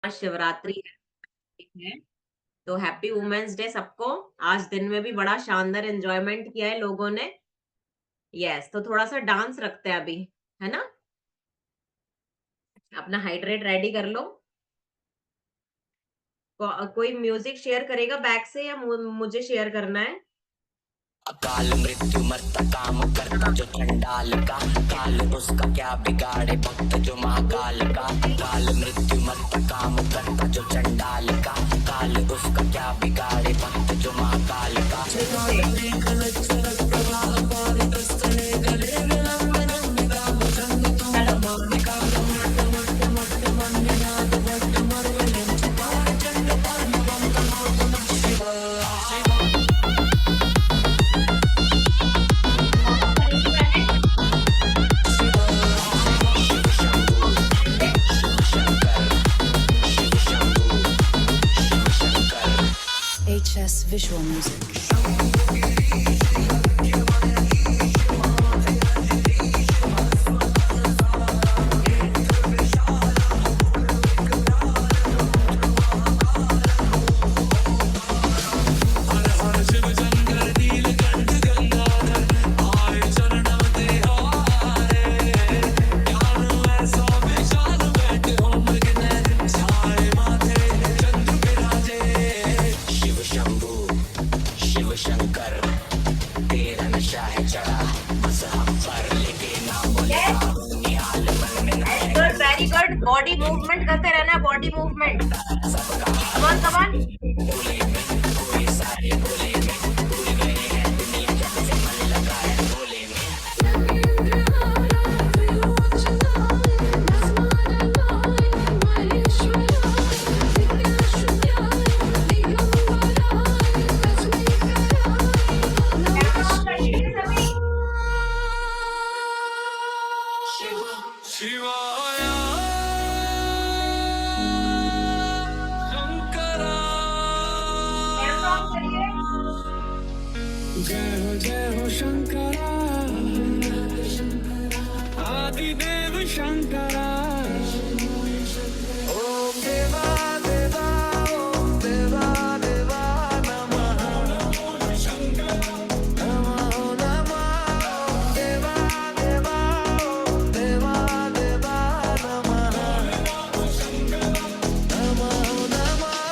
शिवरात्रि है। तो happy women's day सबको। आज दिन में भी बड़ा शानदार एन्जॉयमेंट किया है लोगों ने। यस, तो थोड़ा-सा डांस रखते हैं अभी, है ना? अपना हाइड्रेट रेडी कर लो। कोई म्यूजिक शेयर करेगा बैक से या मुझे शेयर करना है? अकाल मृत्यु मरता काम करता जो चंडाल का काल उसका क्या बिगाड़े भक्त जो महाकाल का काल मृत्यु मरता काम करता जो चंडाल का काल उसका क्या बिगाड़े भक्त जो महाकाल का HS Visual Music. Shiv Shambhu Shiv Shankar तेरा नशा है चढ़ा बस हम पर लेके ना बोले निहाल मन में ना good, very good. Body movement करते रहना, body movement. Come on, come on. कोई सारे बोले में भूल गए हैं दुनिया जब से मन लगा है बोले में शिवाया शंकरा जय हो शंकरा आदिदेव शंकरा ओम देवा देवा ओम देवा देवा नमः नमो नमः ओम देवा देवा ओम देवा देवा नमः नमो नमः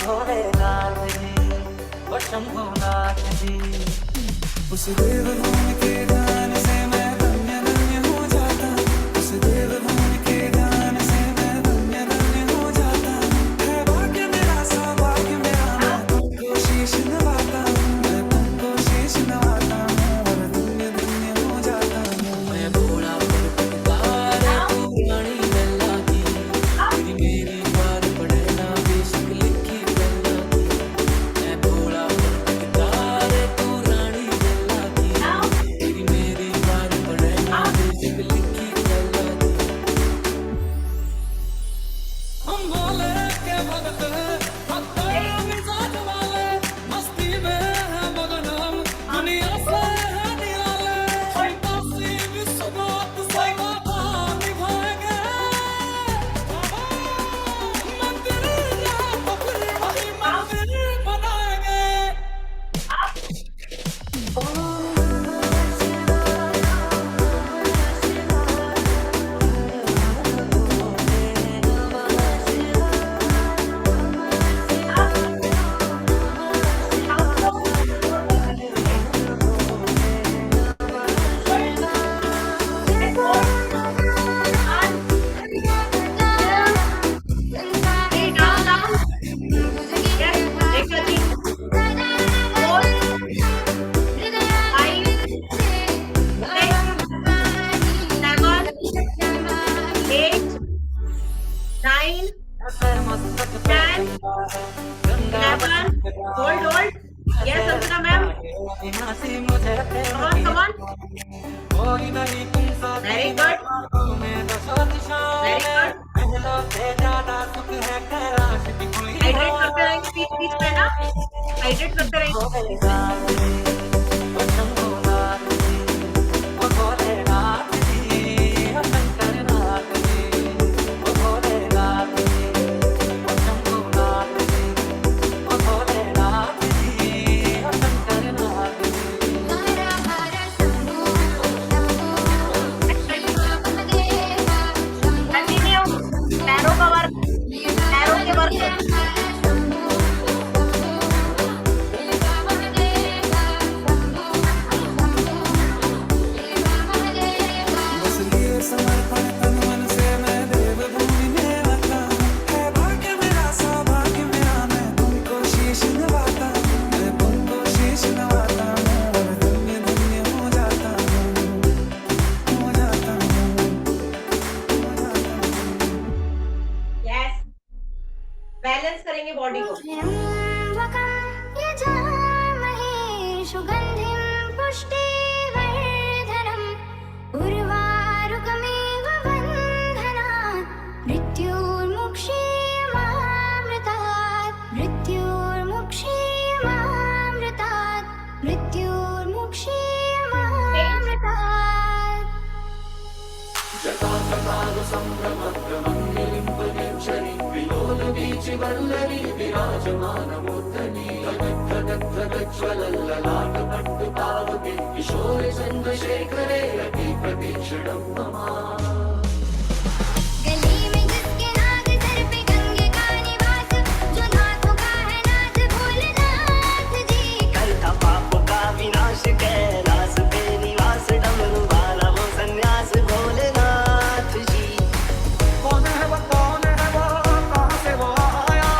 भोलेनाथ जी, वो शंभुनाथ जी। उस देवभूमि के दान से मैं धन्य धन्य हो जाता, उस देवभूमि के दान से मैं धन्य धन्य हो जाता। है भाग्य मेरा सौभाग्य मेरा, मैं तुमको शीश नवाता हूँ, मैं तुमको शीश नवाता हूँ और धन्य धन्य हो जाता हूँ। मैं भोला परपटकार तू रानी लल्ला की, तेरी मेरी बात पढ़े ना बेशक लिखी लल्ला की। मैं भोला परपटकार तू रानी लल्ला की, तेरी मेरी बात पढ़े ना बेशक लिखी लल्ला की। हम भोले के भगत भक्तों मिजाज वाले, मस्ती में है मगन हम, दुनिया से है निराले। हम काशी विश्वनाथ सेवा का निभाएंगे, मंदिर या फिर वही मंदिर बनाएंगे। हंसी मुझे तेरी कोई नहीं तुमसा Very good. तुम्हें दसों दिशाओं में, महलों से ज्यादा सुख है कैलाश की कोई हाइड्रेट करते रहेंगे बीच बीच में ना, हाइड्रेट करते रहेंगे। भोलेनाथ जी, वो शंभुनाथ जी, वो भोलेनाथ जी, वो शंकरनाथ जी। वो भोलेनाथ जी, वो शंभुनाथ जी, वो भोलेनाथ जी, वो शंकरनाथ जी। कंटिन्यू, पैरों का वर्क, पैरों के वर्क। बस लिए समर्पण तन मन से मैं देवभूमि में आता हूँ। है भाग्य मेरा सौभाग्य मेरा, मैं तुमको शीश नवाता हूँ, मैं तुमको शीश नवाता हूँ और धन्य धन्य हो जाता हूँ, हो जाता हूँ, हो जाता हूँ। यस, बैलेंस करेंगे बॉडी को। सुगन्धिं पुष्टिवर्धनम् उर्वारुकमेव बन्धनात् मृत्युर्मुक्षीयमामृतात् मृत्युर्मुक्षीयमामृतात् मृत्युर्मुक्षीयमामृतात्। गली में जिसके नाद सर पे गंगे का निवास, जो नाथों का है नाथ भोलेनाथ जी। करता पाप का विनाश कैलाश पे निवास, डमरू वाला वो सन्यास भोलेनाथ जी। कौन है वो कहाँ से वो आया,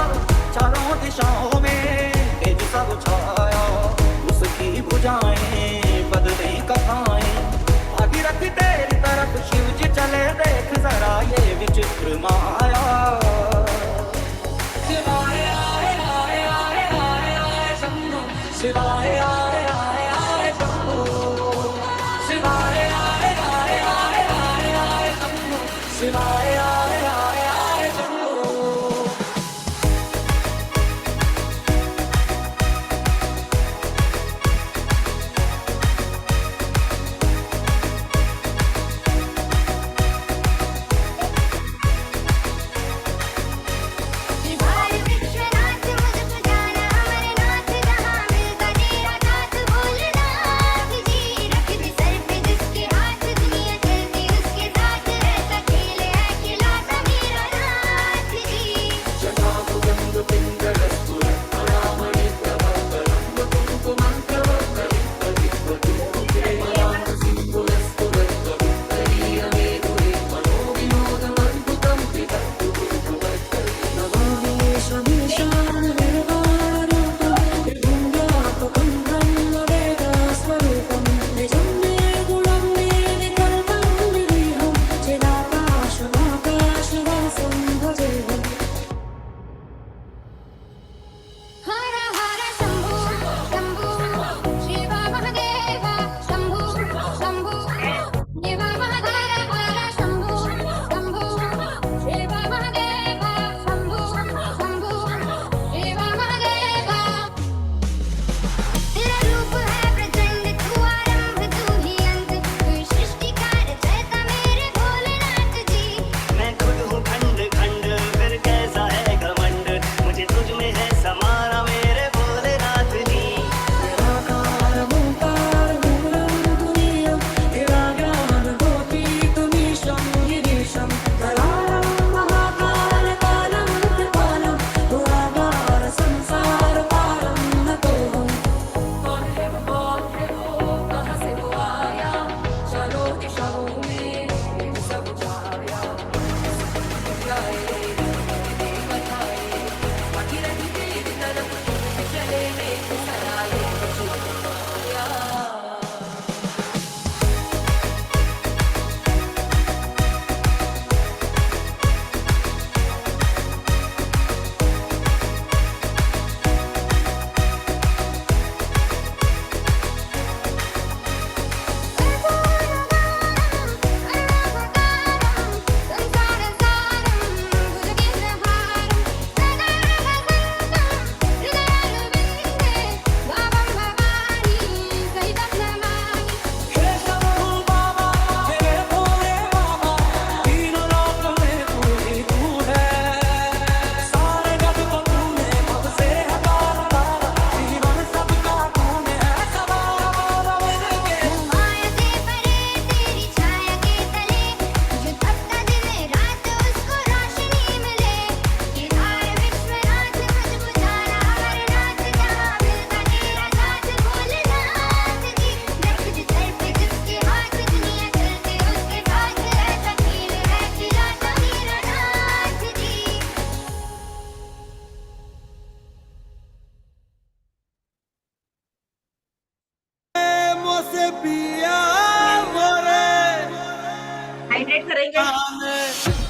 चारों दिशाओं में तेज सब छाया। उसकी भुजाएं बदले कथाएं, भागीरथ तेरी तरफ शिव जी चले, देख जरा ये विचित्र माया। शिवाय आए आए आए आए आए शंभु, शिवाय आए आए आए शंभु, शिवाय आए आए आए आए आए शंभु, शिवाय आए आए आए शंभु। शिवाय विश्वनाथ मुझ पुजारा अमरनाथ, जहाँ मिलता तेरा साथ भोलेनाथ जी। रख दे सर पे जिसके हाथ, दुनिया चलती उसके साथ, ऐसा खेल है कि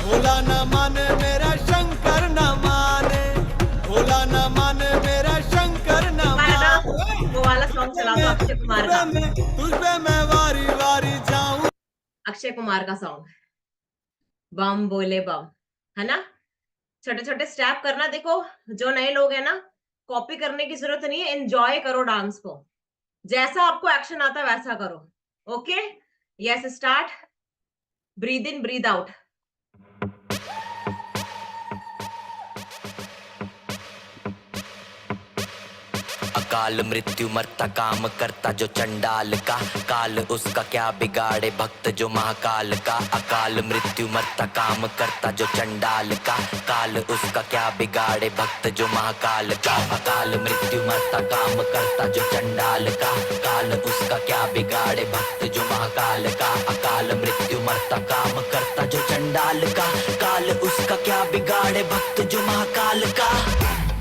भोला न माने मेरा शंकर न माने, भोला न माने मेरा शंकर न गाना, माने। वो वाला सॉन्ग चला दो अक्षय कुमार का, तुझ पे मैं वारी वारी जाऊं। अक्षय कुमार का सॉन्ग बम बोले बम, है ना। छोटे छोटे स्टेप करना। देखो जो नए लोग हैं ना, कॉपी करने की जरूरत नहीं है, एंजॉय करो डांस को, जैसा आपको एक्शन आता है वैसा करो। Okay, yes start. Breathe in breathe out. अकाल मृत्यु मरता काम करता जो चंडाल का, काल उसका क्या बिगाड़े भक्त जो महाकाल का। अकाल मृत्यु मरता काम करता जो चंडाल का, काल उसका क्या बिगाड़े भक्त जो महाकाल का। अकाल मृत्यु मरता काम करता जो चंडाल का, काल उसका क्या बिगाड़े भक्त जो महाकाल का। अकाल मृत्यु मरता काम करता जो चंडाल का, काल उसका क्या बिगाड़े भक्त जो महाकाल का।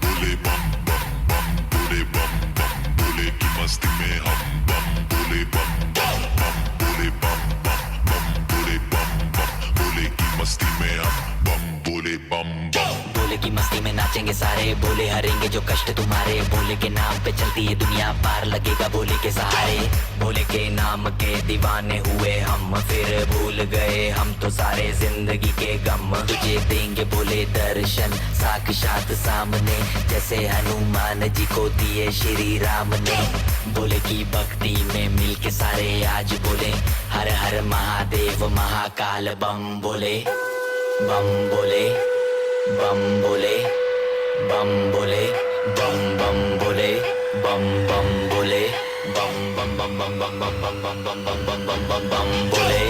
बोले बम बम बम बोले बम बम बोले की मस्ती में हम बम बोले बम बम बम बोले बम बम बम बोले बम बम बोले की मस्ती में हम बम बोले बम बम। बोले की मस्ती में नाचेंगे सारे, बोले हरेंगे जो कष्ट तुम्हारे। बोले के नाम पे चलती है दुनिया, पार लगेगा बोले के सहारे। बोले के नाम के दीवाने हुए हम, फिर भूल गए हम तो सारे जिंदगी के गम। तुझे देंगे बोले दर्शन साक्षात सामने, जैसे हनुमान जी को दिए श्री राम ने। बोले की भक्ति में मिल के सारे आज बोले हर हर महादेव महाकाल बम बोले। बम बोले बम बोले बम बोले बम बम बोले बम बम बोले बम बम बम बम बम बम बम बम बम बम बम बम बम बम बोले।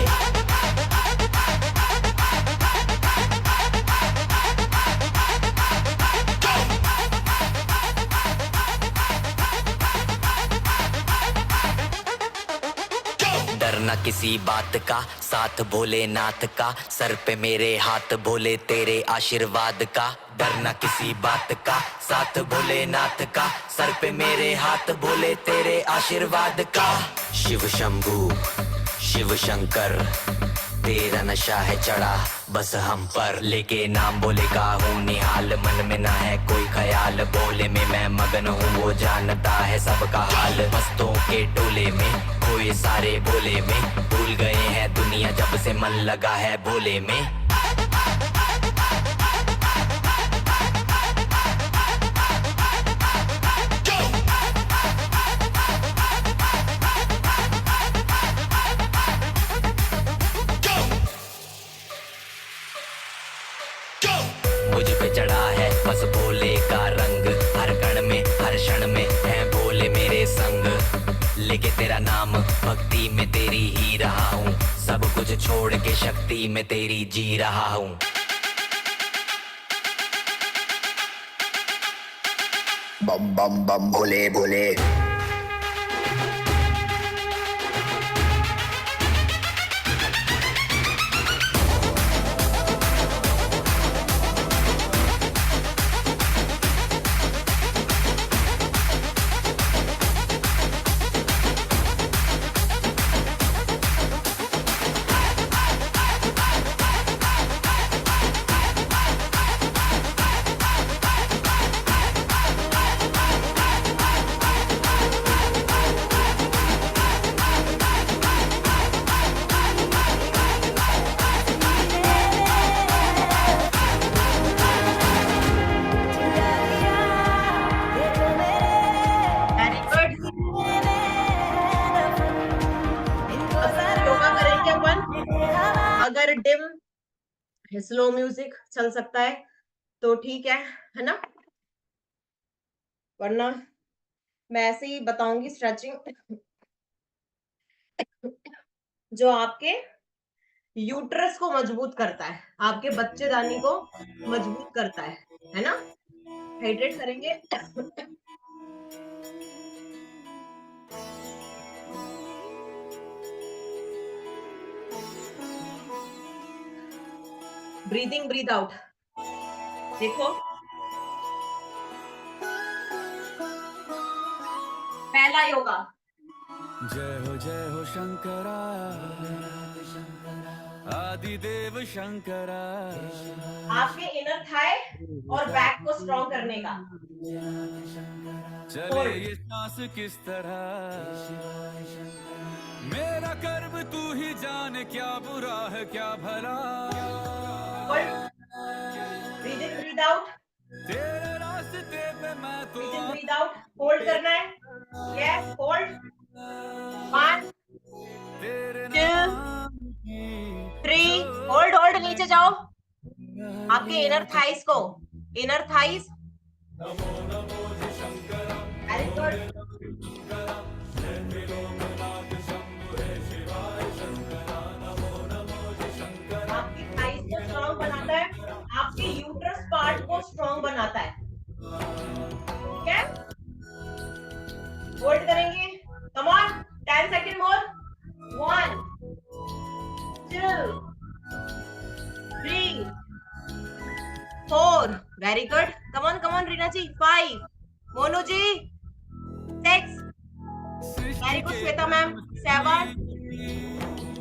डरना किसी बात का, साथ भोलेनाथ का, सर पे मेरे हाथ भोले तेरे आशीर्वाद का। डरना किसी बात का, साथ भोलेनाथ का, सर पे मेरे हाथ भोले तेरे आशीर्वाद का। शिव शंभू शिव शंकर तेरा नशा है चढ़ा बस हम पर, लेके नाम बोले का हूँ निहाल, मन में ना है कोई ख्याल। बोले में मैं मगन हूँ वो जानता है सबका हाल। मस्तों के टोले में खोए सारे भोले में, भूल गए हैं दुनिया जब से मन लगा है भोले में। मुझ पे चढ़ा है बस भोले का रंग, हर कण में हर क्षण में है भोले मेरे संग। लेके तेरा नाम भक्ति में तेरी ही रहा हूँ, सब कुछ छोड़ के शक्ति में तेरी जी रहा हूँ। बम बम बम भोले भोले। Very good. योगा करेंगे अपन, अगर डिम स्लो म्यूजिक चल सकता है तो ठीक है ना, वरना मैं ऐसे ही बताऊंगी स्ट्रेचिंग जो आपके यूट्रस को मजबूत करता है, आपके बच्चेदानी को मजबूत करता है ना। हाइड्रेट करेंगे। Breathing breathe out. देखो पहला योगा, जय हो शंकरा, आदिदेव शंकरा आपके इनर थाई और बैक को स्ट्रॉन्ग करने का। चले ये सांस किस तरह मेरा कर्म तू ही जाने क्या बुरा है क्या भला ब्रीथ इन ब्रीथ आउट, तेरे रास्ते पे मैं तो ब्रीथ इन ब्रीथ आउट, होल्ड करना है। Yes, hold. 1 तेरे 2 3 होल्ड होल्ड, नीचे जाओ। आपके इनर थाइस को, इनर थाइस, वेरी गुड। आपकी थाइस को स्ट्रॉन्ग बनाता है, आपके यूट्रस पार्ट को स्ट्रॉन्ग बनाता है। ठीक है, होल्ड करेंगे। Come on, 10 second more. 1 2 3 4 very good. Come on Reena ji. 5 Monu ji. 6 very good Shweta ma'am. 7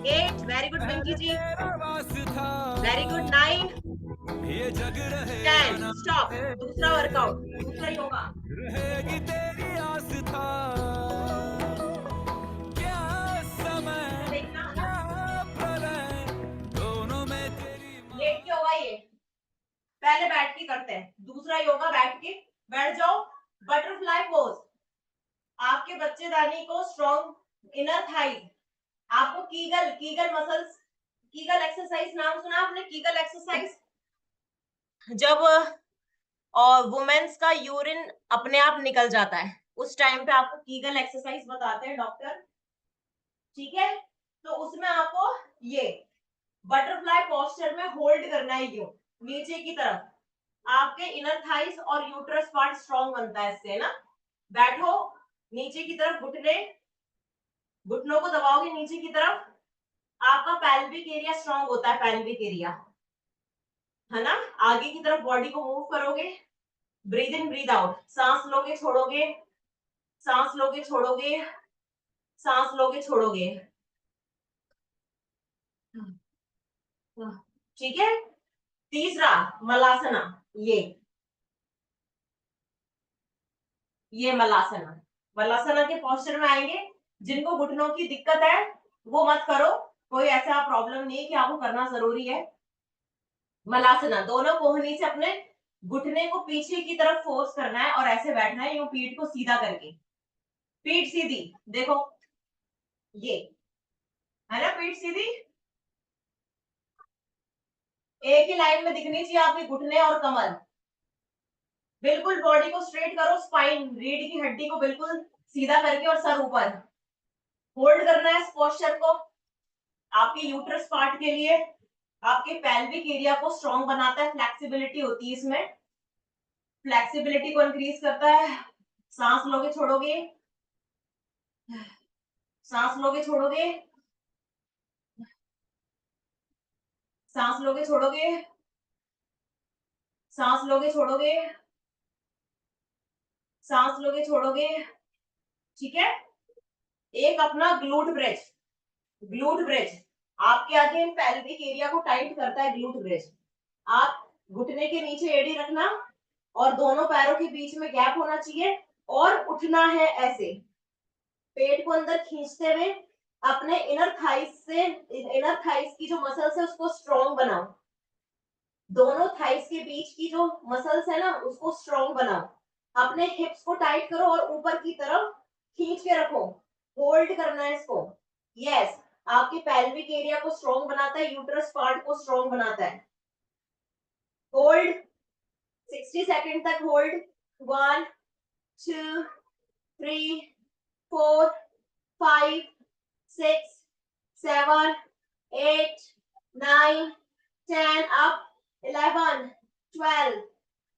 8 very good Pinky ji. Very good. 9 ये जग रहे 10 स्टॉप। दूसरा वर्कआउट, दूसरा योगा। रहेगी तेरी आस था क्या समय देखना क्या प्रलय दोनों में तेरी लेट के होगा ये। पहले बैठ के करते हैं, दूसरा योगा बैठ के। बैठ जाओ, बटरफ्लाई पोज। आपके बच्चेदानी को स्ट्रॉन्ग इनर थाई। आपको कीगल मसल्स, कीगल एक्सरसाइज नाम सुना आपने? कीगल एक्सरसाइज, जब और वुमेन्स का यूरिन अपने आप निकल जाता है, उस टाइम पे आपको कीगल एक्सरसाइज बताते हैं डॉक्टर। ठीक है, तो उसमें आपको ये बटरफ्लाई पोस्चर में होल्ड करना है, यूं नीचे की तरफ। आपके इनर थाइस और यूट्रस पार्ट स्ट्रॉन्ग बनता है इससे ना। बैठो, नीचे की तरफ घुटनों को दबाओगे नीचे की तरफ। आपका पैल्विक एरिया स्ट्रॉन्ग होता है, पैल्विक एरिया है ना। आगे की तरफ बॉडी को मूव करोगे। ब्रीथ इन ब्रीथ आउट, सांस लोगे छोड़ोगे, सांस लोगे छोड़ोगे, सांस लोगे छोड़ोगे। ठीक है, तीसरा मलासना। ये मलासना, मलासना के पोस्चर में आएंगे। जिनको घुटनों की दिक्कत है वो मत करो, कोई ऐसा प्रॉब्लम नहीं है कि आपको करना जरूरी है। मलासना, दोनों कोहनी से अपने घुटने को पीछे की तरफ फोर्स करना है और ऐसे बैठना है, यूं पीठ को सीधा करके। पीठ सीधी, देखो ये है ना, पीठ सीधी एक ही लाइन में दिखनी चाहिए आपके घुटने और कमर। बिल्कुल बॉडी को स्ट्रेट करो, स्पाइन, रीढ़ की हड्डी को बिल्कुल सीधा करके और सर ऊपर। होल्ड करना है इस पोस्चर को। आपके यूट्रस पार्ट के लिए, आपके पेल्विक एरिया को स्ट्रॉन्ग बनाता है, फ्लेक्सिबिलिटी होती है इसमें, फ्लेक्सिबिलिटी को इंक्रीज करता है। सांस लोगे छोड़ोगे, सांस लोगे छोड़ोगे, सांस लोगे छोड़ोगे, सांस लोगे छोड़ोगे, सांस लोगे छोड़ोगे। ठीक है, एक अपना ग्लूट ब्रिज, ग्लूट ब्रिज आपके आगे पेल्विक एरिया को टाइट करता है। ग्लूट ब्रिज, आप घुटने के नीचे एड़ी रखना और दोनों पैरों के बीच में गैप होना चाहिए और उठना है ऐसे, पेट को अंदर खींचते हुए। अपने इनर थाइस से, इनर थाइस की जो मसल्स है उसको स्ट्रॉन्ग बनाओ। दोनों थाइस के बीच की जो मसल्स है ना उसको स्ट्रॉन्ग बनाओ। अपने हिप्स को टाइट करो और ऊपर की तरफ खींच के रखो। होल्ड करना है इसको। यस, आपके पेल्विक एरिया को स्ट्रॉन्ग बनाता है, यूट्रस पार्ट को स्ट्रॉन्ग बनाता है। होल्ड 60 सेकंड तक होल्ड। 1 2 3 4 5 6 7 8 9 10 up 11 12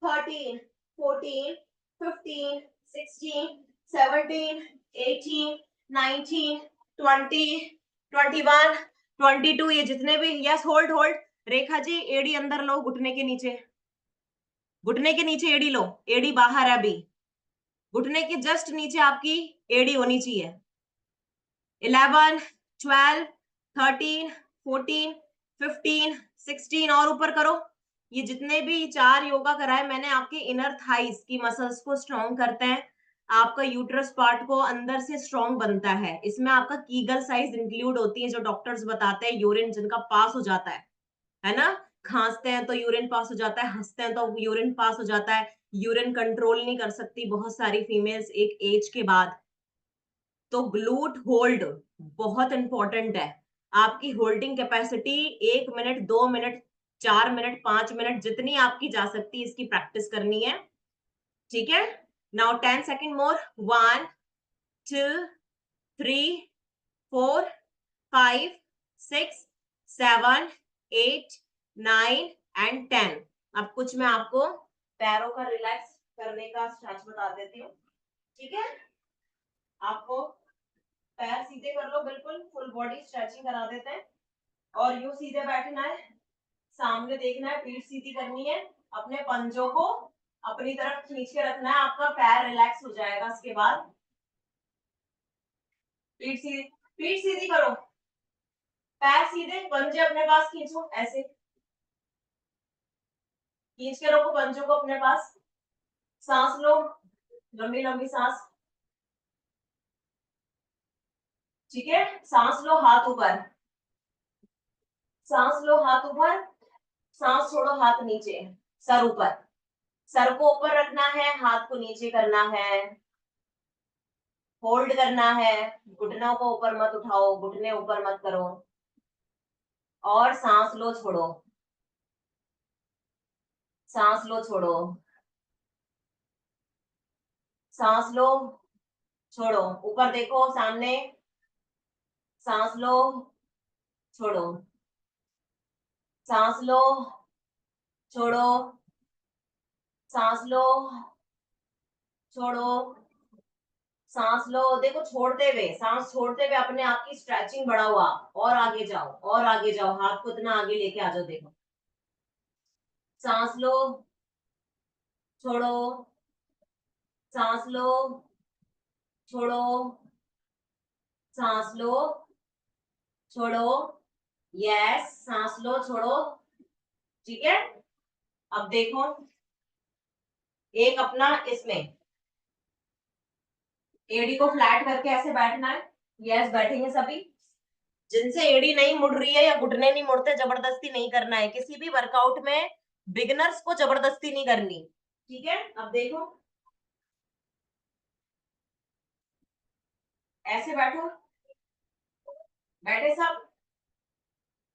13 14 15 16 17 18 19 20 21 22। ये जितने भी, yes hold hold. Rekha ji एड़ी अंदर लो, घुटने के नीचे, घुटने के नीचे एड़ी लो, एड़ी बाहर है अभी, घुटने के जस्ट नीचे आपकी एड़ी होनी चाहिए। 11 12 13 14 15, 16 और ऊपर करो। ये जितने भी 4 योगा कराए मैंने आपके इनर थाइस की मसल्स को स्ट्रॉन्ग करते हैं, आपका यूट्रस पार्ट को अंदर से स्ट्रॉन्ग बनता है। इसमें आपका कीगल साइज इंक्लूड होती है, जो डॉक्टर्स बताते हैं यूरिन जिनका पास हो जाता है ना? खांसते हैं तो यूरिन पास हो जाता है, हंसते हैं तो यूरिन पास हो जाता है, यूरिन कंट्रोल नहीं कर सकती बहुत सारी फीमेल्स एक एज के बाद। तो ग्लूट होल्ड बहुत इंपॉर्टेंट है। आपकी holding capacity 1 minute, 2 minute, 4 minute, 5 minute जितनी आपकी जा सकती है, इसकी प्रैक्टिस करनी है। ठीक है? Now 10 second more. 1, 2, 3, 4, 5, 6, 7, 8, 9 एंड 10। अब कुछ मैं आपको पैरों का रिलैक्स करने का स्ट्रेच बता देती हूँ। ठीक है? आपको पैर सीधे कर लो, बिल्कुल फुल बॉडी स्ट्रेचिंग करा देते हैं। और यूं सीधे बैठना है, सामने देखना है, पीठ सीधी करनी है, अपने पंजों को अपनी तरफ खींच के रखना है, आपका पैर रिलैक्स हो जाएगा। इसके बाद पीठ सीधी करो, पैर सीधे, पंजे अपने पास खींचो, ऐसे खींच के रखो पंजों को अपने पास। सांस लो, लंबी लंबी सांस। ठीक है? सांस लो, हाथ ऊपर, सांस लो, हाथ ऊपर, सांस छोड़ो, हाथ नीचे, सर ऊपर। सर को ऊपर रखना है, हाथ को नीचे करना है, होल्ड करना है। घुटनों को ऊपर मत उठाओ, घुटने ऊपर मत करो। और सांस लो, छोड़ो, सांस लो, छोड़ो, सांस लो, छोड़ो। ऊपर देखो, सामने, सांस लो, छोड़ो, सांस लो, छोड़ो, सांस लो, छोड़ो, सांस लो। देखो, छोड़ते हुए, सांस छोड़ते हुए अपने आप की स्ट्रेचिंग बढ़ा हुआ। और आगे जाओ, और आगे जाओ, हाथ को इतना आगे लेके आ जाओ। देखो, सांस लो, छोड़ो, सांस लो, छोड़ो, सांस लो, छोड़ो। यस, सांस लो, छोड़ो। ठीक है? अब देखो, एक अपना इसमें एड़ी को फ्लैट करके ऐसे बैठना है। यस, बैठेंगे सभी। जिनसे एड़ी नहीं मुड़ रही है या घुटने नहीं मुड़ते, जबरदस्ती नहीं करना है। किसी भी वर्कआउट में बिगिनर्स को जबरदस्ती नहीं करनी। ठीक है? अब देखो, ऐसे बैठो, बैठे सब,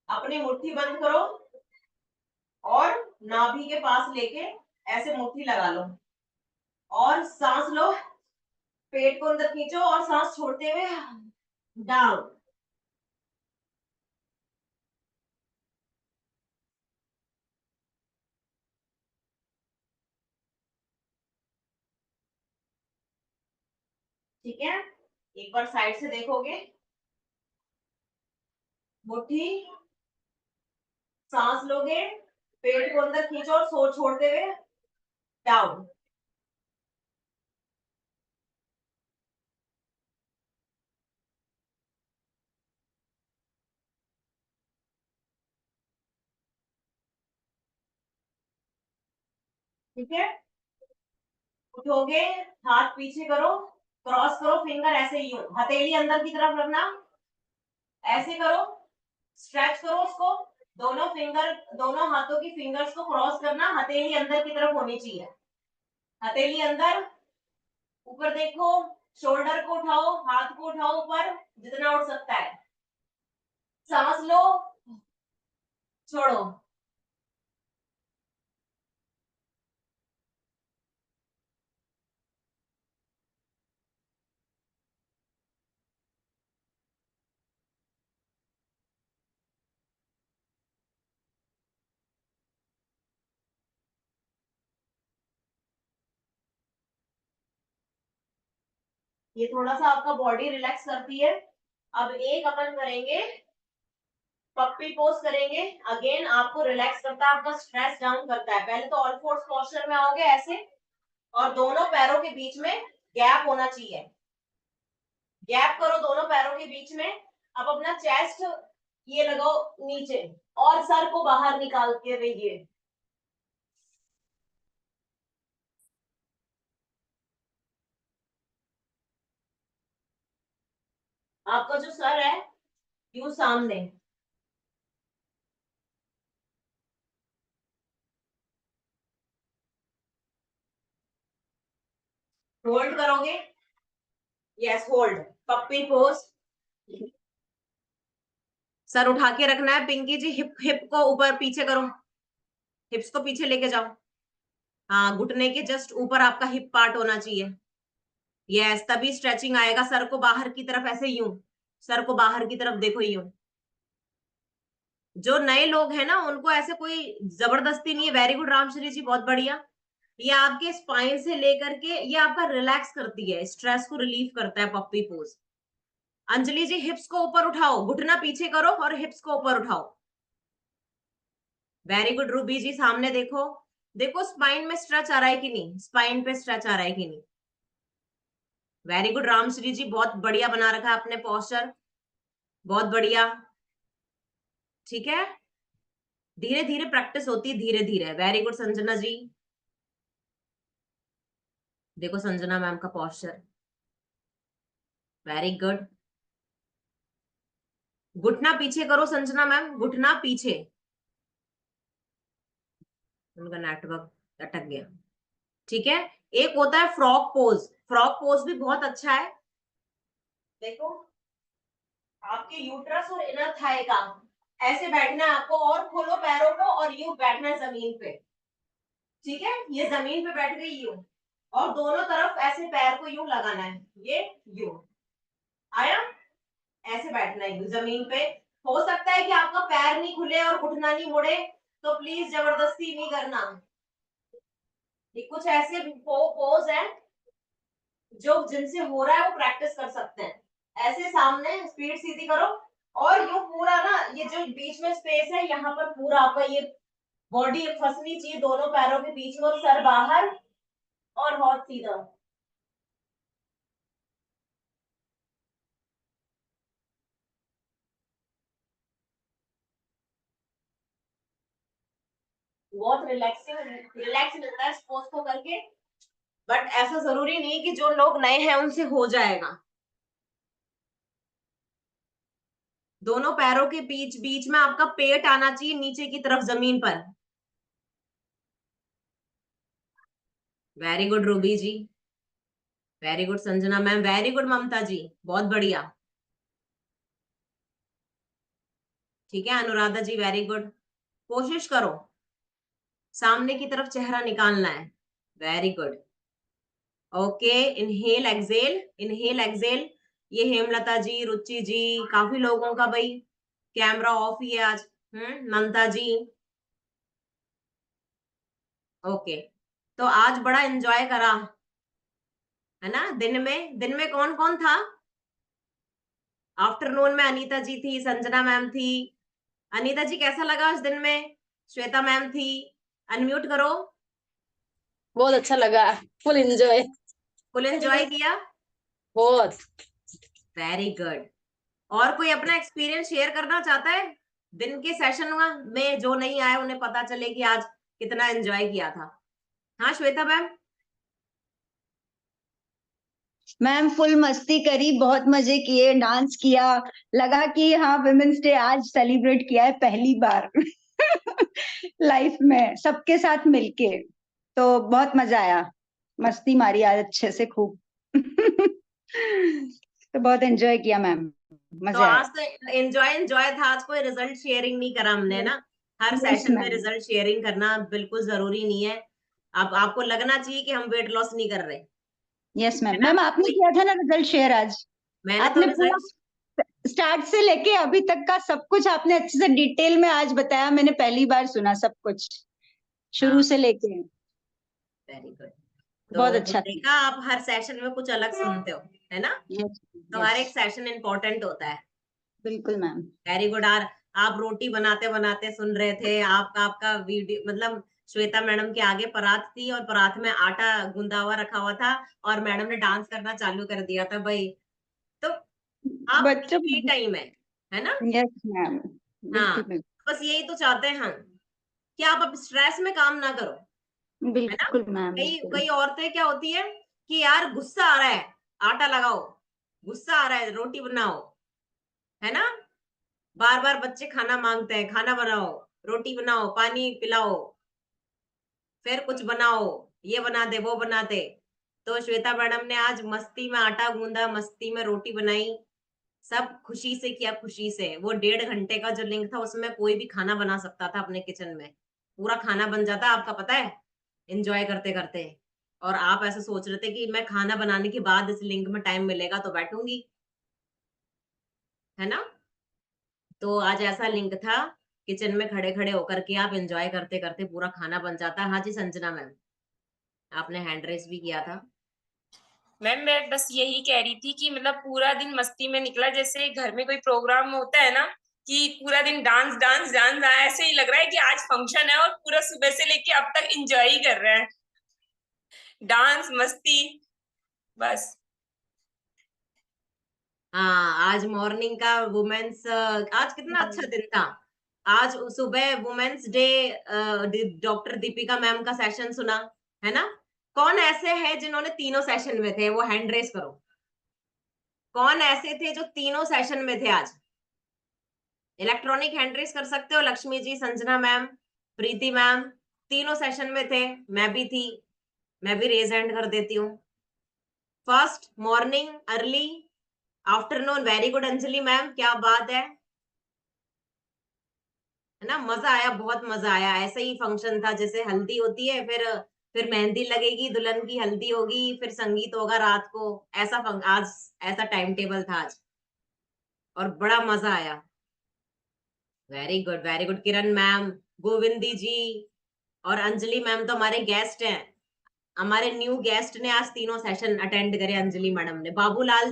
अपनी मुट्ठी बंद करो और नाभि के पास लेके ऐसे मुट्ठी लगा लो और सांस लो। पेट को अंदर खींचो और सांस छोड़ते हुए डाउन। ठीक है? एक बार साइड से देखोगे, मुट्ठी, सांस लोगे, पेट को अंदर खींचो और सो छोड़ते हुए डाउन। ठीक है? उठोगे, हाथ पीछे करो, क्रॉस करो फिंगर, ऐसे यूं, हथेली अंदर की तरफ रखना, ऐसे करो, स्ट्रेच करो उसको। दोनों फिंगर, दोनों हाथों की फिंगर्स को क्रॉस करना, हथेली अंदर की तरफ होनी चाहिए, हथेली अंदर। ऊपर देखो, शोल्डर को उठाओ, हाथ को उठाओ ऊपर, जितना उठ सकता है। सांस लो, छोड़ो। ये थोड़ा सा आपका बॉडी रिलैक्स करती है। अब एक अपन करेंगे, पप्पी पोज करेंगे। अगेन आपको रिलैक्स करता है, आपका स्ट्रेस डाउन करता है। पहले तो ऑल फोर्स पोस्चर में आओगे ऐसे, और दोनों पैरों के बीच में गैप होना चाहिए। गैप करो दोनों पैरों के बीच में। अब अपना चेस्ट ये लगाओ नीचे और सर को बाहर निकाल के रहिए। आपका जो सर है यूं सामने, होल्ड करोगे, यस होल्ड, पप्पी पोज। सर उठा के रखना है। पिंकी जी हिप हिप को ऊपर पीछे करो, हिप्स को पीछे लेके जाओ। हाँ, घुटने के जस्ट ऊपर आपका हिप पार्ट होना चाहिए। यस, तभी स्ट्रेचिंग आएगा। सर को बाहर की तरफ ऐसे यूं, सर को बाहर की तरफ देखो यूं। जो नए लोग हैं ना उनको ऐसे कोई जबरदस्ती नहीं है। वेरी गुड रामश्री जी, बहुत बढ़िया। ये आपके स्पाइन से लेकर के ये आपका रिलैक्स करती है, स्ट्रेस को रिलीव करता है पप्पी पोज। अंजलि जी हिप्स को ऊपर उठाओ, घुटना पीछे करो और हिप्स को ऊपर उठाओ। वेरी गुड रूबी जी, सामने देखो, देखो स्पाइन में स्ट्रेच आ रहा है कि नहीं, स्पाइन पे स्ट्रेच आ रहा है कि नहीं। वेरी गुड रामश्री जी, बहुत बढ़िया बना रखा है आपने पोस्चर, बहुत बढ़िया। ठीक है, धीरे धीरे प्रैक्टिस होती है, धीरे धीरे। वेरी गुड संजना जी, देखो संजना मैम का पोस्चर, वेरी गुड। घुटना पीछे करो संजना मैम, घुटना पीछे। उनका नेटवर्क अटक गया। ठीक है, एक होता है फ्रॉक पोज, फ्रॉक पोज भी बहुत अच्छा है। देखो आपके यूट्रस और इनर थाई का ऐसे बैठना है आपको, और खोलो पैरों को और यूं बैठना है जमीन पे। ठीक है, ये जमीन पे बैठ गई यूं, और दोनों तरफ ऐसे पैर को यूं लगाना है, ये यूं आया, ऐसे बैठना है जमीन पे। हो सकता है कि आपका पैर नहीं खुले और घुटना नहीं मुड़े, तो प्लीज जबरदस्ती नहीं करना। ये कुछ ऐसे पोज है जो जिनसे हो रहा है वो प्रैक्टिस कर सकते हैं। ऐसे सामने स्पीड सीधी करो, और यूं पूरा ना, ये जो बीच में स्पेस है यहाँ पर पूरा आपका ये बॉडी फंसनी चाहिए दोनों पैरों के बीच में, और सर बाहर और हाथ सीधा। बहुत रिलैक्सिंग, रिलैक्स मिलता है स्पोर्ट्स को करके। बट ऐसा जरूरी नहीं कि जो लोग नए हैं उनसे हो जाएगा। दोनों पैरों के बीच बीच में आपका पेट आना चाहिए नीचे की तरफ जमीन पर। Very good Ruby ji, very good Sanjana ma'am, very good Mamta ji, बहुत बढ़िया। ठीक है अनुराधा जी, वेरी गुड। कोशिश करो सामने की तरफ चेहरा निकालना है। Very good. Okay, inhale exhale, inhale exhale. ये हेमलता जी, रुचि जी, काफी लोगों का भाई कैमरा ऑफ ही है आज। ममता जी, ओके। तो आज बड़ा एंजॉय करा है ना। दिन में कौन कौन था? आफ्टरनून में अनीता जी थी, संजना मैम थी। अनीता जी कैसा लगा आज दिन में? श्वेता मैम थी, अनम्यूट करो। बहुत अच्छा लगा, फुल एंजॉय। फुल एंजॉय किया, बहुत। Very good. और कोई अपना एक्सपीरियंस शेयर करना चाहता है दिन के सेशन में? जो नहीं आए उन्हें पता चले कि आज कितना एंजॉय किया था। हाँ श्वेता मैम। मैम फुल मस्ती करी, बहुत मजे किए, डांस किया, लगा कि हाँ वुमेन्स डे आज सेलिब्रेट किया है पहली बार लाइफ में सबके साथ मिलके, तो बहुत मजा आया, मस्ती मारी आज अच्छे से खूब तो बहुत एंजॉय किया मैम, तो मजा आया। आज तो एंजॉय एंजॉय था, आज कोई रिजल्ट शेयरिंग नहीं करा हमने ना। हर यस सेशन में मैम, रिजल्ट शेयरिंग करना बिल्कुल जरूरी नहीं है। अब आपको लगना चाहिए कि हम वेट लॉस नहीं कर रहे, यस है मैम। ना। मैम आपने किया था ना रिजल्ट शेयर आज, मैंने तो आपने पूरा रिजल्ट, स्टार्ट से लेके अभी तक का सब कुछ आपने अच्छे से डिटेल में आज बताया, मैंने पहली बार सुना सब कुछ शुरू से लेके, वेरी गुड। बहुत तो अच्छा। देखा, आप हर सेशन में कुछ अलग सुनते हो, है ना। यस तो हर एक यस, सेशन इम्पोर्टेंट होता है। बिल्कुल मैम। Very good. आप रोटी बनाते बनाते सुन रहे थे, आपका वीडियो मतलब श्वेता मैडम के आगे परात थी और परात में आटा गूंदा हुआ रखा हुआ था, और मैडम ने डांस करना चालू कर दिया था भाई। तो आप बच्चों फ्री टाइम है, है ना? यस मैम, हाँ, बिल्कुल बस यही तो चाहते हैं हम कि आप अब स्ट्रेस में काम ना करो, है ना? बिल्कुल मैम, कई बिल्कुल। कई औरतें क्या होती है कि यार गुस्सा आ रहा है, आटा लगाओ, गुस्सा आ रहा है, रोटी बनाओ, है ना? बार-बार बच्चे खाना माँगते हैं, खाना बनाओ, रोटी बनाओ, पानी पिलाओ, फिर कुछ बनाओ, ये बना दे, वो बना दे। तो श्वेता मैडम ने आज मस्ती में आटा गूँधा, मस्ती में रोटी बनाई, सब खुशी से किया, खुशी से। वो 1.5 घंटे का जो लिंक था, उसमें कोई भी खाना बना सकता था अपने किचन में। पूरा खाना बन जाता, आपका पता है? एन्जॉय करते-करते। और आप ऐसे सोच रहे थे कि मैं खाना बनाने के बाद इस लिंक में टाइम मिलेगा तो बैठूँगी, है ना? तो आज ऐसा लिंक था, किचन में खड़े-खड़े होकर के आप एन्जॉय करते-करते पूरा खाना बन जाता। हाँ जी, संजना मैम, आपने हैंड रेज़ भी किया था। मैम मैं बस यही कह रही थी कि मतलब पूरा दिन मस्ती में निकला, जैसे घर में कोई प्रोग्राम होता है ना कि पूरा दिन डांस डांस डांस, ऐसे ही लग रहा है कि आज फंक्शन है और पूरा सुबह से लेके अब तक एंजॉय ही कर रहे हैं, डांस मस्ती बस। हाँ, आज मॉर्निंग का वुमेन्स आज कितना अच्छा दिन था। आज सुबह women's day doctor Deepika ma'am का सेशन सुना, है ना? कौन ऐसे हैं जिन्होंने तीनों सेशन में थे? वो हैंड रेज़ करो। कौन ऐसे थे जो तीनों सेशन में थे आज? इलेक्ट्रॉनिक हैंड रेज़ कर सकते हो लक्ष्मी जी, संजना मैम, प्रीति मैम, तीनों सेशन में थे, मैं भी थी। मैं भी रेज़ हैंड कर देती हूँ। First morning early, afternoon very good Anjali ma'am, क्या बात है। है ना? मज़ा आया, बहुत मज़ा आया। ऐसा ही फंक्शन था जैसे हल्दी होती है, फिर मेहंदी लगेगी, दुल्हन की हल्दी होगी, फिर संगीत होगा रात को। आज ऐसा टाइम टेबल था आज और बड़ा मज़ा आया। वेरी गुड किरण मैम, गोविंदी जी और अंजलि मैम तो हमारे गेस्ट हैं। हमारे न्यू गेस्ट ने आज तीनों सेशन अटेंड करे अंजलि मैडम ने। बाबूलाल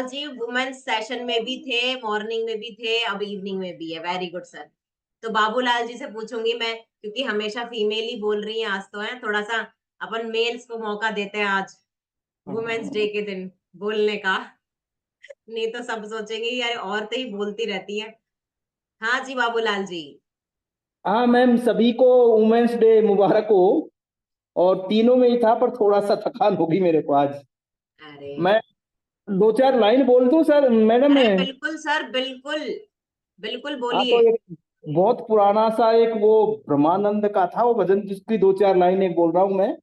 जी वुमेन्स सेशन में भी थे, मॉर्निंग में भी थे, अब इवनिंग में भी है। Very good sir. तो बाबूलाल जी से पूछूंगी मैं, क्योंकि हमेशा फीमेल ही बोल रही हैं, आज तो है थोड़ा सा अपन मेल्स को मौका देते हैं आज वुमेन्स डे के दिन बोलने का। नहीं तो सब सोचेंगे यार औरतें ही बोलती रहती हैं। हाँ जी बाबूलाल जी। हाँ मैम, सभी को वुमेन्स डे मुबारक हो। और तीनों में ही था, पर थोड़ा सा थकान होगी मेरे को आज। अरे मैं 2-4 लाइन बोल दूं सर मैडम? अरे बिल्कुल सर, बिल्कुल बिल्कुल हाँ, बोलिए। तो एक बहुत पुराना सा एक वो ब्रह्मानंद का था वो भजन, जिसकी 2-4 लाइनें बोल रहा हूं मैं।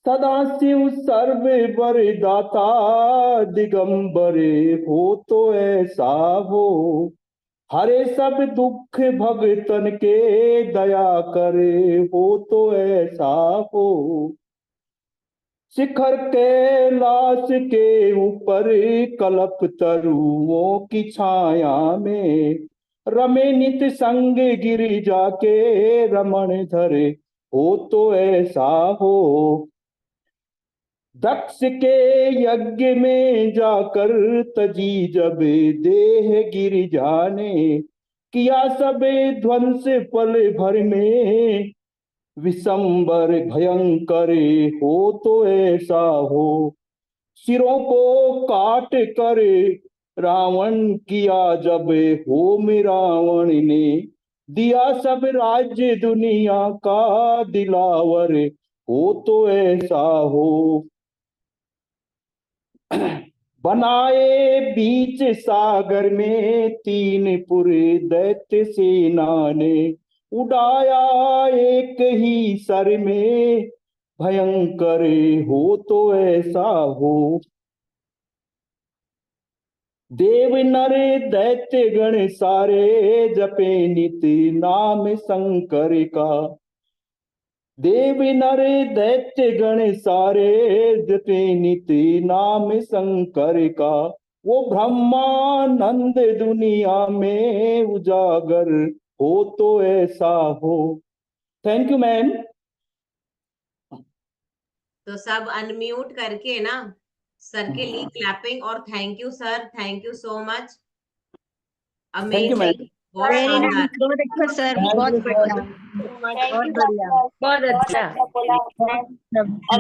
सदाशिव सर्व वर दाता दिगंबरे हो तो ऐसा हो, हरे सब दुख भगतन के दया करे हो तो ऐसा हो, शिखर कैलाश के ऊपर कल्प तरुओं की छाया में, रमे नित संग गिरिजा के रमण धरे हो तो ऐसा हो, दक्ष के यज्ञ में जाकर तजी जब देह गिरिजा ने, किया सब ध्वंस पल भर में, विशंबर भयंकर हो तो ऐसा हो, सिरों को काट कर रावण किया जब होम, रावण ने दिया सब राज्य दुनिया का दिलावर हो तो ऐसा हो, बनाए बीच सागर में तीन पुर दैत्य सेना ने, उड़ाया एक ही सर में भयंकर हो तो ऐसा हो, देव नर दैत्य गण सारे जपे नित नाम शंकर का, देव नर दैत्य गण सारे जपे नित नाम शंकर का, वो ब्रह्मानंद दुनिया में उजागर हो तो ऐसा हो। Thank you ma'am. तो सब अनम्यूट करके ना सर के लिए क्लैपिंग और thank you sir, thank you so much. Thank you ma'am. Amazing, बहुत वेरी शानदार। नाइस, बहुत अच्छा सर, थैंक बहुत यू बढ़िया, बहुत बढ़िया। बहुत अच्छा सर। और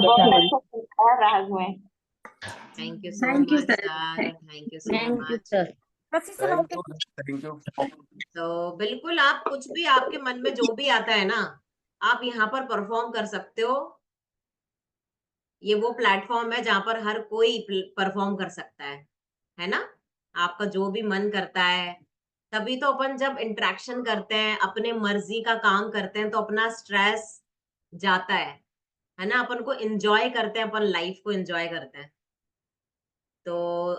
बहुत अच्छा सिखाया राग में। Thank you so thank you much sir. Sir, thank you so thank you much. Sir. Thank you. तो बिल्कुल आप कुछ भी आपके मन में जो भी आता है ना, आप यहाँ पर परफॉर्म कर सकते हो। ये वो प्लेटफॉर्म है जहाँ पर हर कोई परफॉर्म कर सकता है ना? आपका जो भी मन करता है, तभी तो अपन जब इंटरेक्शन करते हैं, अपने मर्जी का काम करते हैं, तो अपना स्ट्रेस जाता है ना? अपन को एंजॉय करते हैं, अपन लाइफ को एंजॉय करते हैं। तो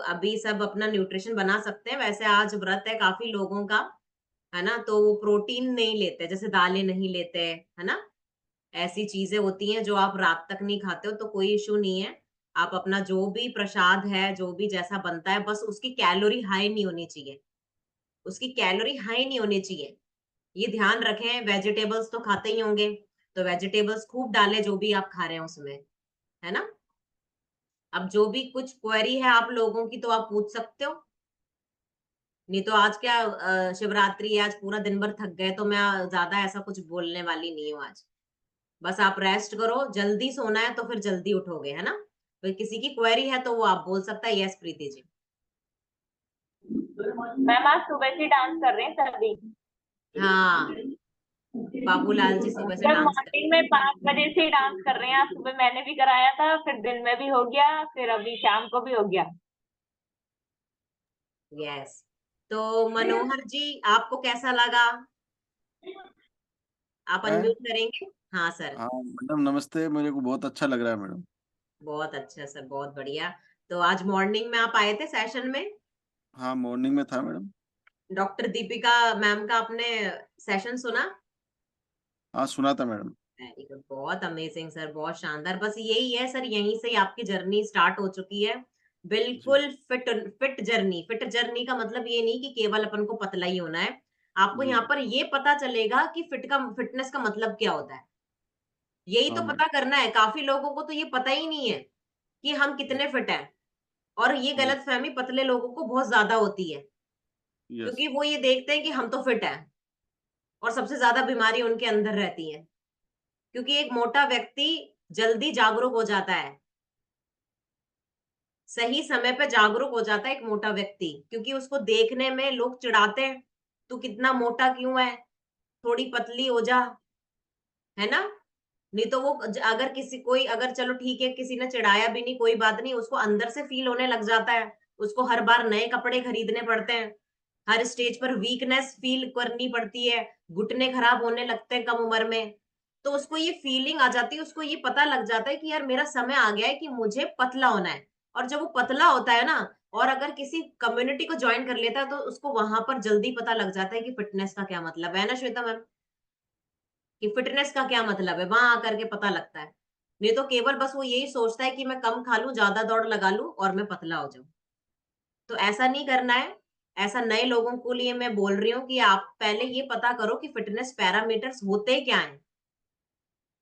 अभी सब अपना न्यूट्रिशन बना सकते हैं। वैसे आज व्रत है काफी लोगों का, है ना? तो वो प्रोटीन नहीं लेते, जैसे दालें नहीं लेते, है ना? ऐसी चीजें होती हैं जो आप रात तक नहीं खाते हो तो कोई इश्यू नहीं है। आप अपना जो भी प्रसाद है, जो भी जैसा बनता है, बस उसकी कैलोरी हाई नहीं होनी चाहिए। उसकी कैलोरी हाई नहीं होनी चाहिए। ये ध्यान रखें। वेजिटेबल्स तो खाते ही होंगे, तो वेजिटेबल्स खूब डालें जो भी आप खा रहे हैं उसमें, है ना? अब जो भी कुछ क्वेरी है आप लोगों की तो आप पूछ सकते हो। नहीं तो आज क्या शिवरात्रि है, आज पूरा दिन भर थक गए तो मैं ज्यादा ऐसा कुछ बोलने वाली नहीं हूँ आज। बस आप रेस्ट करो, जल्दी सोना है तो फिर जल्दी उठोगे, है ना? तो किसी की क्वेरी है तो वो आप बोल सकता है। यस प्रीति जी। मैम आज सुबह से डांस कर रहे हैं सभी। हाँ, बाबूलाल जी सुबह से मैम डांस कर। मॉर्निंग में 5 बजे से ही डांस कर रहे हैं। आज सुबह मैंने भी कराया था, फिर दिन में भी हो गया, फिर अभी शाम को भी हो गया। यस। तो मनोहर जी आपको कैसा लगा? आप है? अनम्यूट करेंगे? हाँ सर। हाँ मैडम नमस्ते, मेरे को बहुत अच्छा लग रहा है मैडम। बहुत अच्छा सर, बहुत बढ़िया। तो आज मॉर्निंग में आप आए थे सेशन में? हाँ मॉर्निंग में था मैडम। डॉक्टर दीपिका मैम का आपने सेशन सुना? हाँ सुना था मैडम। वेरी गुड, बहुत अमेजिंग सर, बहुत शानदार। बस यही है सर, यहीं से ही आपकी जर्नी स्टार्ट हो चुकी है। जी बिल्कुल fit fit journey. Fit journey का मतलब ये नहीं कि केवल अपन को पतला ही होना है। आपको जी यहाँ जी। पर ये पता चलेगा कि फिटनेस का मतलब क्या होता है। यही हाँ तो मैडम। पता करना है। काफी लोगों को तो ये पता ही नहीं है कि हम जी कितने फिट हैं। और ये जी। गलतफहमी पतले लोगों को बहुत ज्यादा होती है, यस। क्योंकि वो ये देखते हैं कि हम तो फिट हैं और सबसे ज्यादा बीमारी उनके अंदर रहती है। क्योंकि एक मोटा व्यक्ति जल्दी जागरूक हो जाता है, सही समय पे जागरूक हो जाता है एक मोटा व्यक्ति, क्योंकि उसको देखने में लोग चिढ़ाते हैं, तू कितना मोटा क्यों है, थोड़ी पतली हो जा, है ना? नहीं तो वो अगर किसी कोई अगर चलो ठीक है किसी ने चिढ़ाया भी नहीं, कोई बात नहीं, उसको अंदर से फील होने लग जाता है। उसको हर बार नए कपड़े खरीदने पड़ते हैं, हर स्टेज पर वीकनेस फील करनी पड़ती है, घुटने खराब होने लगते हैं कम उम्र में। तो उसको ये फीलिंग आ जाती है, उसको ये पता लग जाता है कि यार मेरा समय आ गया है कि मुझे पतला होना है। और जब वो पतला होता है ना, और अगर किसी कम्युनिटी को ज्वाइन कर लेता है तो उसको वहां पर जल्दी पता लग जाता है कि फिटनेस का क्या मतलब है ना श्वेता मैम? कि फिटनेस का क्या मतलब है, वहां आकर के पता लगता है। नहीं तो केवल बस वो यही सोचता है कि मैं कम खा लूं, ज्यादा दौड़ लगा लूं और मैं पतला हो जाऊं। तो ऐसा नहीं करना है। ऐसा नए लोगों को लिए मैं बोल रही हूँ कि आप पहले ये पता करो कि फिटनेस पैरामीटर्स होते क्या हैं।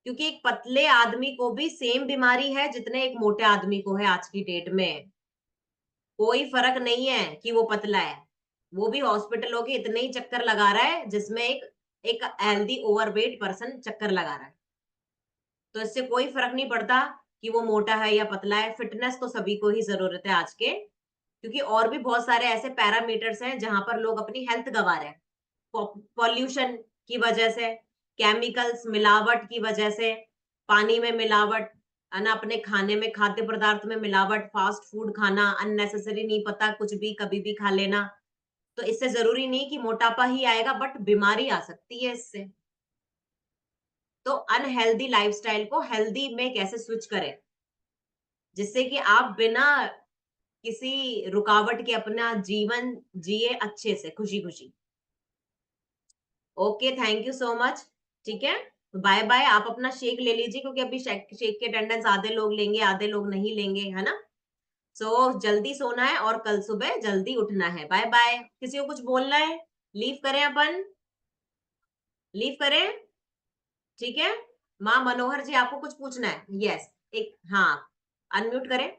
क्योंकि एक पतले आदमी को भी सेम बीमारी है जितने एक मोटे आदमी को है आज की डेट में। कोई फर्क नहीं है कि वो पतला है। वो भी हॉस्पिटलों के इतने ही चक्कर लगा रहा है जिसमें एक एक हेल्दी ओवरवेट पर्सन चक्कर लगा रहा है। तो इससे कोई फर्क नहीं पड़ता कि वो मोटा है या पतला है। फिटनेस तो सभी को ही जरूरत है आज के, क्योंकि और भी बहुत सारे ऐसे पैरामीटर्स हैं जहां पर लोग अपनी हेल्थ गंवा रहे हैं। पॉल्यूशन की वजह से, केमिकल्स मिलावट की वजह से, पानी में मिलावट, है ना, अपने खाने में खाद्य पदार्थ में मिलावट, फास्ट फूड खाना, अननेसेसरी नहीं पता कुछ भी कभी भी खा लेना। तो इससे जरूरी नहीं कि मोटापा ही आएगा, बट बीमारी आ सकती है इससे। तो अनहेल्दी लाइफस्टाइल को हेल्दी में कैसे स्विच करें, जिससे कि आप बिना किसी रुकावट के अपना जीवन जिए अच्छे से, खुशी खुशी। Okay, thank you so much. ठीक है, बाय बाय। आप अपना शेक ले लीजिए, क्योंकि अभी शेक की अटेंडेंस आधे लोग लेंगे, आधे लोग नहीं लेंगे, है ना? सो जल्दी सोना है और कल सुबह जल्दी उठना है। Bye bye. किसी को कुछ बोलना है? लीव करें अपन? लीव करें? ठीक है। माँ मनोहर जी आपको कुछ पूछना है? यस, एक हाँ, अनम्यूट करें।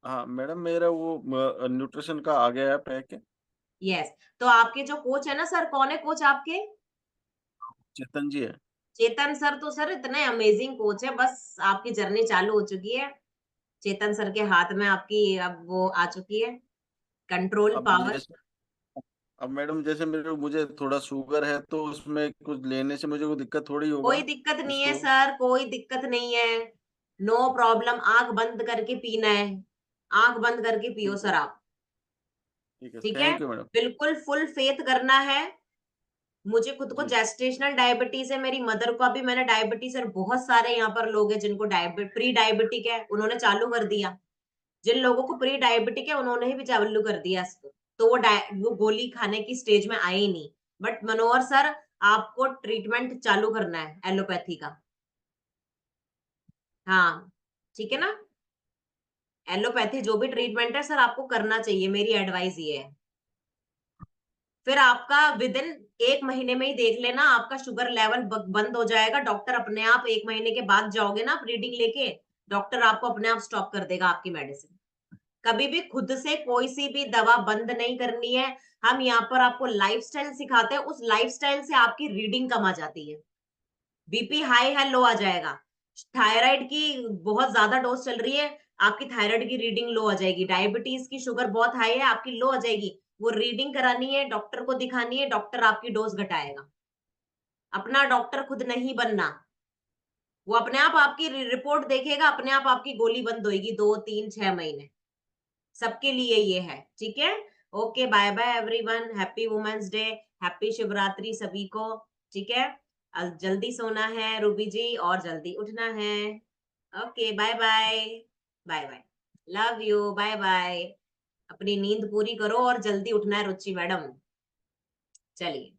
हाँ मैडम मेरा वो न्यूट्रिशन का आ गया है पैक। यस। तो आपके जो कोच है ना सर, कौन है कोच आपके? चेतन जी है। चेतन सर तो सर इतने अमेजिंग कोच है, बस आपकी जर्नी चालू हो चुकी है। चेतन सर के हाथ में आपकी अब वो आ चुकी है कंट्रोल अब पावर। जैसे अब मैडम जैसे मुझे थोड़ा शुगर है, तो उसमें कुछ लेने से मुझे कोई दिक्कत थोड़ी कोई होगा दिक्कत नहीं है इसको? सर, कोई दिक्कत नहीं है। नो प्रॉब्लम, आंख बंद करके पीना है, आंख बंद करके पियो ठीक सर है, आप। ठीक है, ठीक है, थैंक यू मैडम। बिल्कुल फुल फेथ करना है। मुझे खुद को जी। जेस्टेशनल डायबिटीज है, मेरी मदर को भी मैंने डायबिटीज है, और बहुत सारे यहाँ पर लोग हैं जिनको प्री डायबिटिक है, उन्होंने चालू कर दिया। जिन लोगों को प्री डायबिटिक है उन्होंने भी चालू कर दिया इसको, तो वो गोली खाने की स्टेज में आए ही नहीं। बट मनोहर सर, आपको ट्रीटमेंट चालू करना है एलोपैथी का। हाँ, ठीक है ना, एलोपैथी जो भी ट्रीटमेंट है सर आपको करना चाहिए, मेरी एडवाइस ये है। फिर आपका विद इन 1 महीने में ही देख लेना, आपका शुगर लेवल बंद हो जाएगा। डॉक्टर अपने आप 1 महीने के बाद जाओगे ना आप रीडिंग लेके, डॉक्टर आपको अपने आप स्टॉप कर देगा आपकी मेडिसिन। कभी भी खुद से कोई सी भी दवा बंद नहीं करनी है। हम यहाँ पर आपको लाइफस्टाइल सिखाते हैं, उस लाइफस्टाइल से आपकी रीडिंग कम आ जाती है। बीपी हाई है, लो आ जाएगा। थायराइड की बहुत ज्यादा डोज चल रही है, आपकी थायराइड की रीडिंग लो आ जाएगी। डायबिटीज की शुगर बहुत हाई है, आपकी लो आ जाएगी। वो रीडिंग करानी है, डॉक्टर को दिखानी है, डॉक्टर आपकी डोज घटाएगा। अपना डॉक्टर खुद नहीं बनना, वो अपने आप आपकी रिपोर्ट देखेगा, अपने आप आपकी गोली बंद होगी 2 3 6 महीने। सबके लिए ये है, ठीक है। Okay, bye bye everyone, happy women's day, happy Shivratri सभी को। ठीक है, जल्दी सोना है रूबी जी और जल्दी उठना है। Okay, bye bye, bye bye, love you, bye bye. अपनी नींद पूरी करो और जल्दी उठना है रुचि मैडम। चलिए।